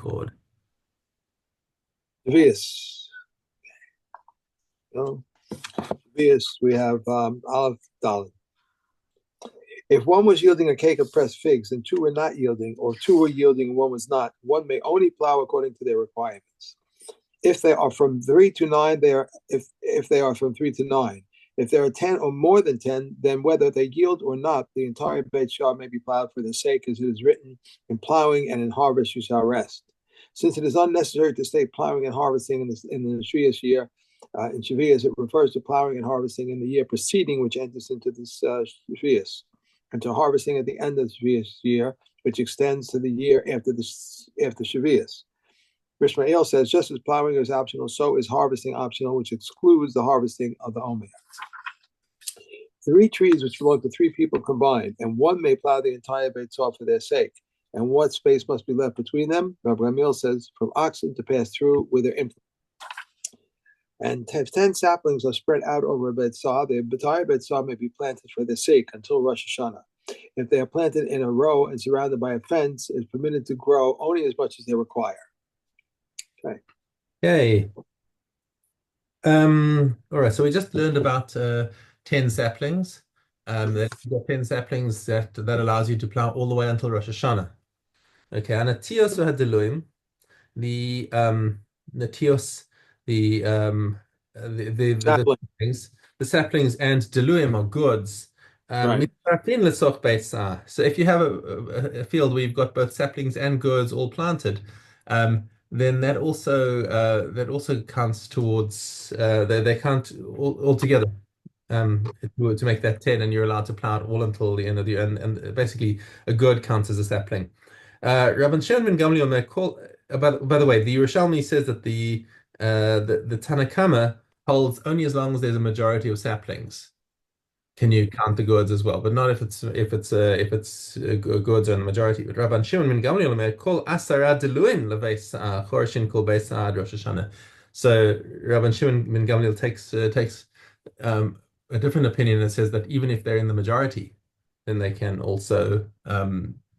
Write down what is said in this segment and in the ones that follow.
record. Shevi'is. No. Shevi'is, we have Aleph Dalet. If one was yielding a cake of pressed figs and two were not yielding, or two were yielding and one was not, one may only plow according to their requirements. If they are from 3 to 9, they are if they are from 3 to 9. If there are 10 or more than 10, then whether they yield or not, the entire Beit Shah may be plowed for their sake, as it is written, in plowing and in harvest you shall rest. Since it is unnecessary to state plowing and harvesting in the Shevi'is year, in Shevi'is, it refers to plowing and harvesting in the year preceding which enters into this Shevi'is, and to harvesting at the end of the Shevi'is year, which extends to the year after Shevi'is. Mishna says, just as plowing is optional, so is harvesting optional, which excludes the harvesting of the Omer. 3 trees which belong to 3 people combined, and one may plow the entire Beit Shah for their sake. And what space must be left between them? Rabbi Gamliel says, from oxen to pass through with their implements. And if 10 saplings are spread out over a Beit Shah, the entire Beit Shah may be planted for their sake until Rosh Hashanah. If they are planted in a row and surrounded by a fence, it is permitted to grow only as much as they require. Okay. Yay. All right, so we just learned about 10 saplings. You've got 10 saplings that allows you to plow all the way until Rosh Hashanah. Okay, and a tios hadiluim, the tios, the saplings and diluim are goods. Right. So if you have a field where you've got both saplings and goods all planted, then that also counts towards they count all together to make that 10, and you're allowed to plow it all until the end of the year, and basically a good counts as a sapling. Rabban Shimon ben Gamliel may call. By the way, the Yerushalmi says that the Tanakama holds only as long as there's a majority of saplings. Can you count the goods as well? But not if it's goods are in the majority. But Rabban Shimon ben Gamliel may call asara deluin leveis chorshin kol beis Rosh Hashanah. So Rabban Shimon ben Gamliel takes a different opinion that says that even if they're in the majority, then they can also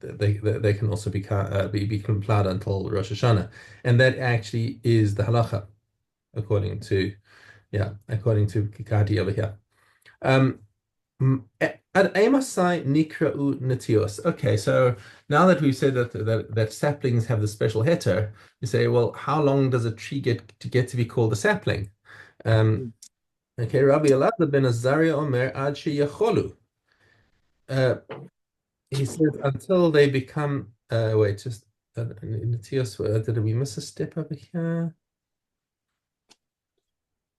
they can also be plowed until Rosh Hashanah, and that actually is the halacha according to Kikati over here. Ad Amasai Nikra'u Natios. Okay, so now that we've said that saplings have the special heter, you say, well, how long does a tree get to be called a sapling? Okay, Rabbi Elazar ben Azariah Omer Ad Sheyacholu. He says until they become. Wait, just Natios. Did we miss a step over here?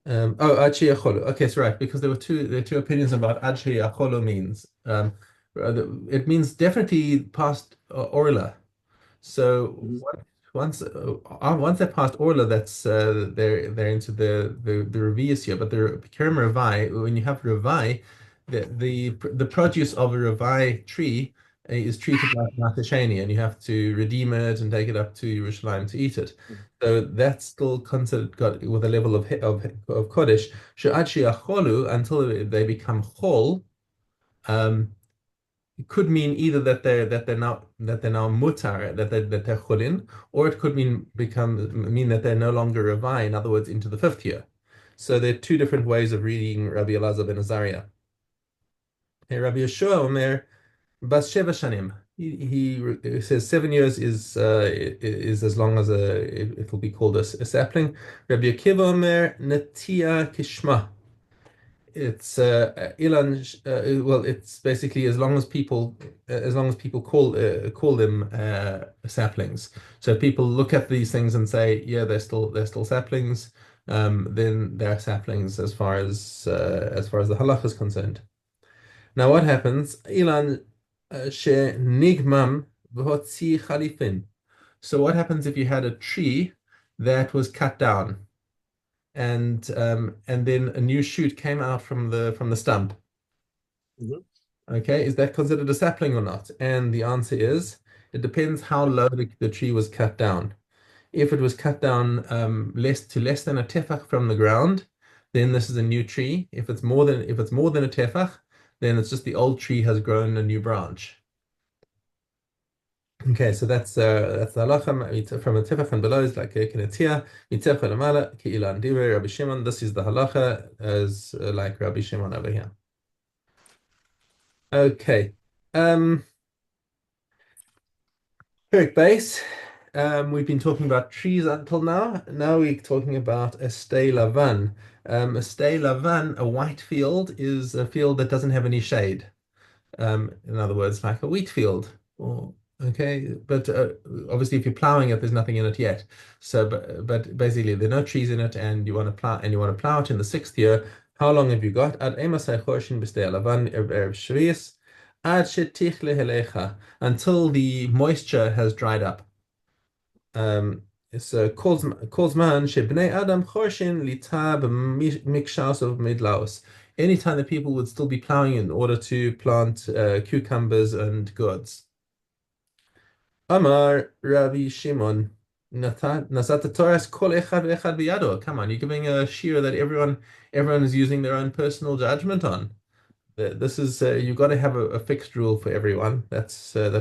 Ad Sheyacholu. Okay, so right, because there are two opinions about Ad Sheyacholu means. It means definitely past Orla. So once they're past Orla, that's they're into the Revius year. But the Kerem Revai, when you have Revai, the produce of a Revai tree is treated like Matashani, and you have to redeem it and take it up to Yerushalayim to eat it. So that's still considered with a level of Kodesh. She'achi acholu, until they become chol. It could mean either that they're now mutar, that they're chulin, or it could mean that they're no longer revai, in other words, into the 5th year. So there are two different ways of reading Rabbi Elazar ben Azariah. Hey, Rabbi Yeshua Omer bas sheva shanim. He says 7 years is as long as it will be called a sapling. Rabbi Akiva Omer natia kishma. It's ilan. Well, it's basically as long as people call them saplings. So people look at these things and say, yeah, they're still saplings. Then they're saplings as far as the halach is concerned. Now, what happens? Ilan she nigmam v'hotzi chalifin. So what happens if you had a tree that was cut down, and then a new shoot came out from the stump? Okay, is that considered a sapling or not? And the answer is, it depends how low the tree was cut down. If it was cut down less than a tefach from the ground, then this is a new tree. If it's more than a tefach, then it's just the old tree has grown a new branch. Okay, so that's the halacha from a tifach and below is like a kinetia mitzvah lamala ki'ilan divrei Rabbi Shimon. This is the halacha as like Rabbi Shimon over here. Okay, Perek base. We've been talking about trees until now. Now we're talking about a stay lavan. A stay lavan, a white field, is a field that doesn't have any shade. In other words, like a wheat field. Or okay, but obviously, if you're plowing it, there's nothing in it yet. So, but basically, there are no trees in it, and you want to plow it in the sixth year. How long have you got? Ad emasai choshin b'stei alavan erev Shevi'is, ad shetich lehelecha, until the moisture has dried up. So calls man shebnei adam choshin lita b'mikshas of midlaos. Anytime that people would still be plowing in order to plant cucumbers and gourds. Amar Rabbi Shimon Nasat Torah kol echad ve'echad biyado. Come on, you're giving a shear that everyone is using their own personal judgment on. This is you've got to have a fixed rule for everyone. That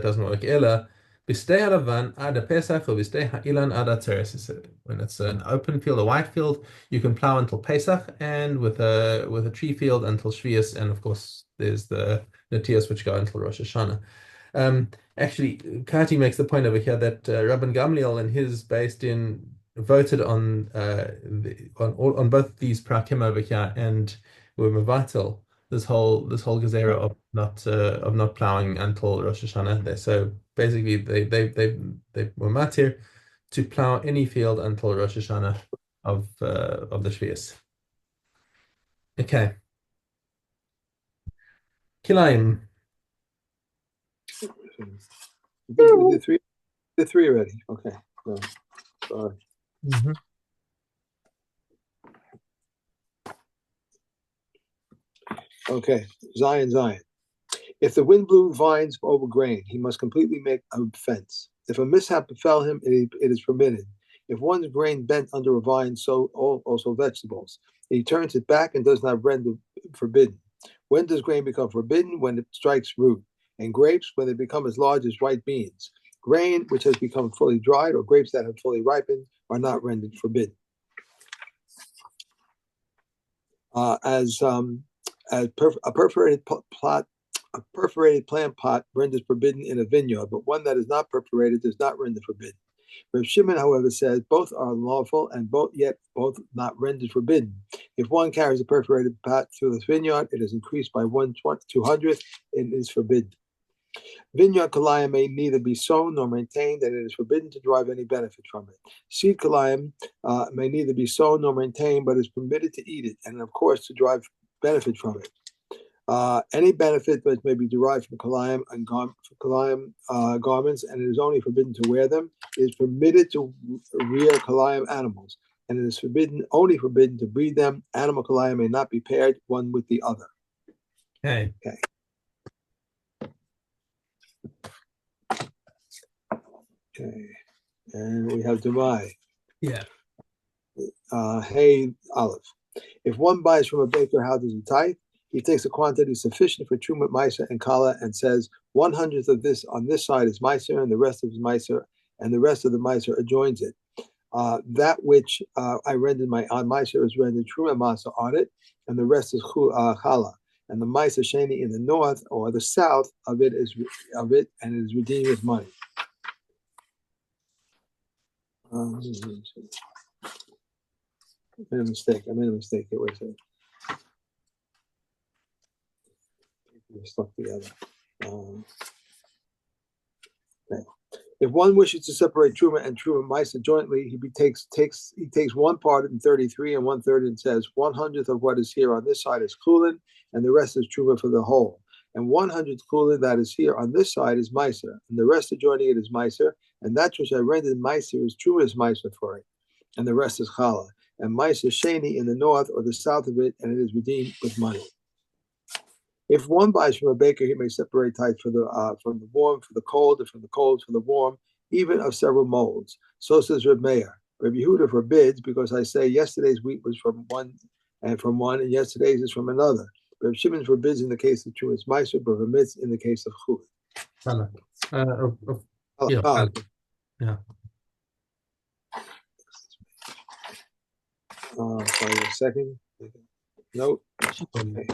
doesn't work. Ella bistei halavan ad Pesach or bistei ha'ilan ad atzeres. When it's an open field, a white field, you can plow until Pesach, and with a tree field until Shvius, and of course there's the Natias which go until Rosh Hashanah. Actually, Kati makes the point over here that Rabban Gamliel and his based in voted on both these prakim over here and were mevatel this whole gezerah of not plowing until Rosh Hashanah. So basically, they were matir to plow any field until Rosh Hashanah of the Shevi'is. Okay, kilayim. The three already. Okay. So, sorry. Mm-hmm. Okay. Zion. If the wind blew vines over grain, he must completely make a fence. If a mishap befell him, it is permitted. If one's grain bent under a vine, so also vegetables. He turns it back and does not render forbidden. When does grain become forbidden? When it strikes root. And grapes, when they become as large as white beans. Grain which has become fully dried or grapes that have fully ripened are not rendered forbidden. A perforated plant pot renders forbidden in a vineyard, but one that is not perforated does not render forbidden. Reb Shimon, however, says both are lawful and both not rendered forbidden. If one carries a perforated pot through the vineyard, it is increased by 1/200 and is forbidden. Vineyard kalayim may neither be sown nor maintained, and it is forbidden to derive any benefit from it. Seed kalayim may neither be sown nor maintained, but is permitted to eat it, and of course to derive benefit from it. Any benefit that may be derived from kalayim and garments, and it is only forbidden to wear them. It is permitted to rear kalayim animals, and it is only forbidden to breed them. Animal kalayim may not be paired one with the other. Okay. Okay, and we have Demai. Yeah. Hey, Aleph. If one buys from a baker, how does he tithe? He takes a quantity sufficient for Trumat, Meiser, and Kala and says 1/100 of this on this side is Meiser, and the rest of Meiser, and the rest of the Meiser adjoins it. That which I rendered on Meiser is rendered Trumat Masa on it, and the rest is Kala. And the Meiser Sheni in the north or the south of it, and it is redeemed with money. I made a mistake. Wait a second. We're stuck together. Okay. If one wishes to separate Truma and Truma Maisa jointly, he takes one part in 33 and 1/3 and says 1/100 of what is here on this side is Kulin, and the rest is Truma for the whole. And 1/100 Kulin that is here on this side is Meiser, and the rest adjoining it is Meiser, and that which I rendered Meiser is Truma's Meiser for it, and the rest is Chala. And Meiser Sheni in the north or the south of it, and it is redeemed with money. If one buys from a baker, he may separate tithe from the warm for the cold, and from the cold for the warm, even of several molds. So says Reb Meir. Reb Yehuda forbids, because I say yesterday's wheat was from one, and yesterday's is from another. Reb Shimon forbids in the case of Trumas Meiser, but permits in the case of Chut. Yeah. Yeah. Sorry, a second. Note. Okay.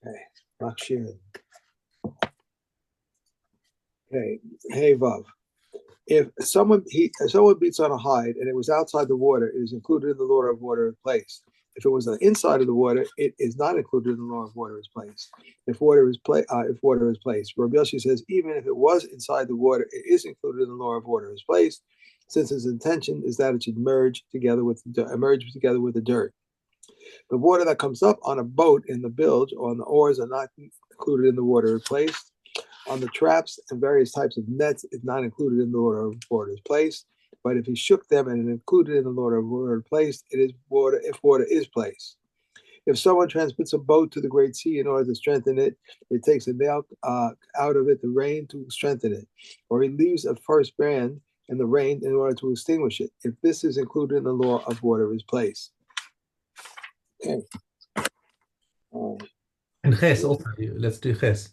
Okay. Machir. Okay. Hey, Vav. If someone beats on a hide and it was outside the water, it is included in the law of water is placed. If it was on the inside of the water, it is not included in the law of water is placed. If water is placed, Rabbi Yossi says even if it was inside the water, it is included in the law of water is placed, since its intention is that it should emerge together with the dirt. The water that comes up on a boat in the bilge or on the oars are not included in the water is placed. On the traps and various types of nets is not included in the order of water placed. But if he shook them and included in the order of water placed, it is water if water is placed. If someone transmits a boat to the Great Sea in order to strengthen it, it takes a nail out of it the rain to strengthen it, or he leaves a first brand in the rain in order to extinguish it. If this is included in the law of water is placed. Okay. And Ches also. Let's do Ches.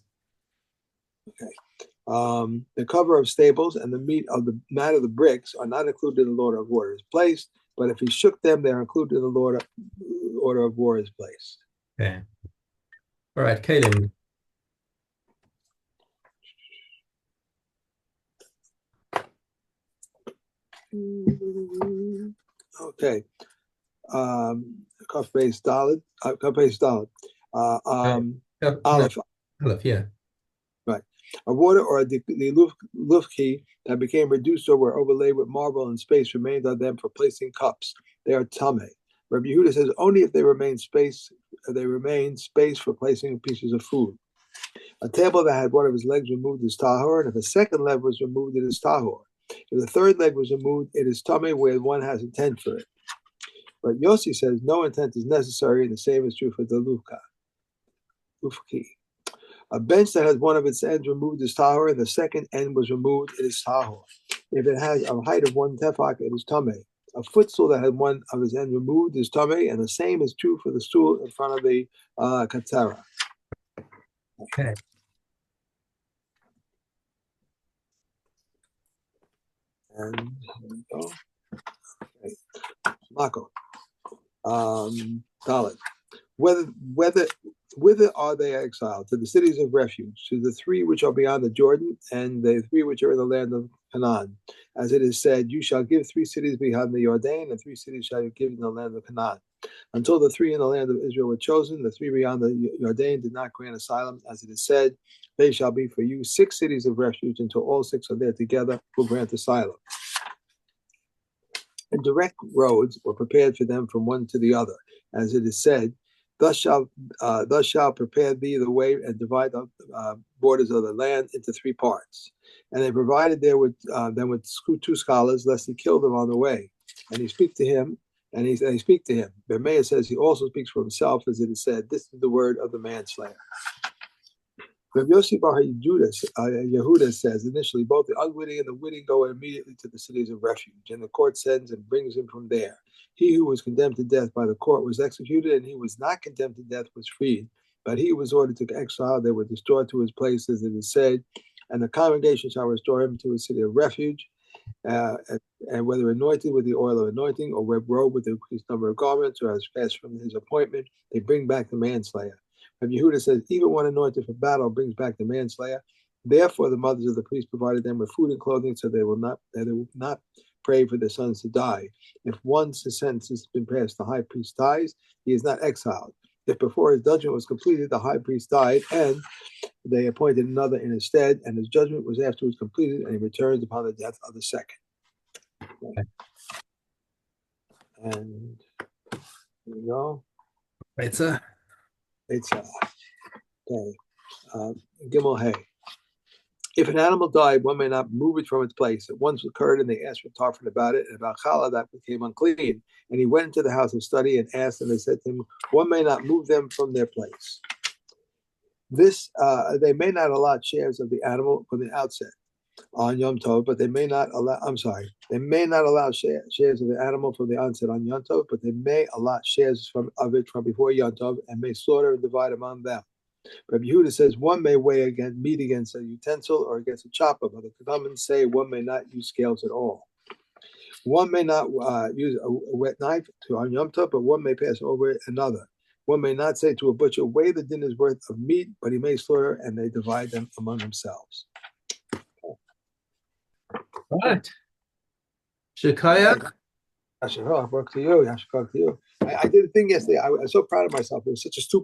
Okay. The cover of stables and the mat of the bricks are not included in the order of water is placed, but if he shook them, they are included in the order of water is placed. Okay. All right, Kalim. Okay. Cuff base Dalit. Aleph. Aleph, yeah. Right. A water or the lufki that became reduced or were overlaid with marble and space remained on them for placing cups. They are tame. Rabbi Yehuda says only if they remain space for placing pieces of food. A table that had one of his legs removed is tahor, and if a second leg was removed, it is tahor. If the third leg was removed, it is tame where one has intent for it. But Yossi says no intent is necessary, and the same is true for the lufki. A bench that has one of its ends removed is tahor, and the second end was removed, it is tahor. If it has a height of one tefach, it is tameh. A footstool that had one of its ends removed is tameh, and the same is true for the stool in front of the katsara. Okay. And here we go. Okay. Mako. Dalit. Whither are they exiled? To the cities of refuge, to the three which are beyond the Jordan, and the three which are in the land of Canaan. As it is said, you shall give 3 cities beyond the Jordan, and 3 cities shall you give in the land of Canaan. Until the 3 in the land of Israel were chosen, the 3 beyond the Jordan did not grant asylum. As it is said, they shall be for you 6 cities of refuge, until all 6 are there together, will grant asylum. And direct roads were prepared for them from one to the other. As it is said, thus shall prepare thee the way and divide the borders of the land into 3 parts. And they provided them with 2 scholars, lest he kill them on the way. And he speak to him, and he speak to him. Bermeah says he also speaks for himself, as it is said, this is the word of the manslayer. Rabbi Yossi Bar Yehuda says initially both the unwitting and the witting go immediately to the cities of refuge, and the court sends and brings him from there. He who was condemned to death by the court was executed, and he who was not condemned to death was freed. But he who was ordered to exile, they were restored to his place, as it is said, and the congregation shall restore him to a city of refuge. And whether anointed with the oil of anointing or robed with the increased number of garments or has passed from his appointment, they bring back the manslayer. Rabbi Yehuda says, even one anointed for battle brings back the manslayer. Therefore, the mothers of the priests provided them with food and clothing, so they will not pray for their sons to die. If one's sentence has been passed, the high priest dies, he is not exiled. If before his judgment was completed, the high priest died, and they appointed another in his stead, and his judgment was afterwards completed, and he returns upon the death of the second. Okay. And here we go. It's okay. Gimel Hay. If an animal died, one may not move it from its place. It once occurred, and they asked for Tarfon about it, and about Challah that became unclean. And he went into the house of study and asked, and they said to him, one may not move them from their place. This they may not allot shares of the animal from the outset on Yom Tov, but they may not allow. They may not allow shares of the animal from the onset on Yom Tov, but they may allot shares of it from before Yom Tov, and may slaughter and divide among them. Rabbi Yehuda says one may weigh against meat against a utensil or against a chopper, but the Kedamim say one may not use scales at all. One may not use a wet knife on Yom Tov, but one may pass over another. One may not say to a butcher, weigh the dinner's worth of meat, but he may slaughter, and they divide them among themselves. All right. Shekaya. Yashikar, to you. I did a thing yesterday. I was so proud of myself. It was such a stupid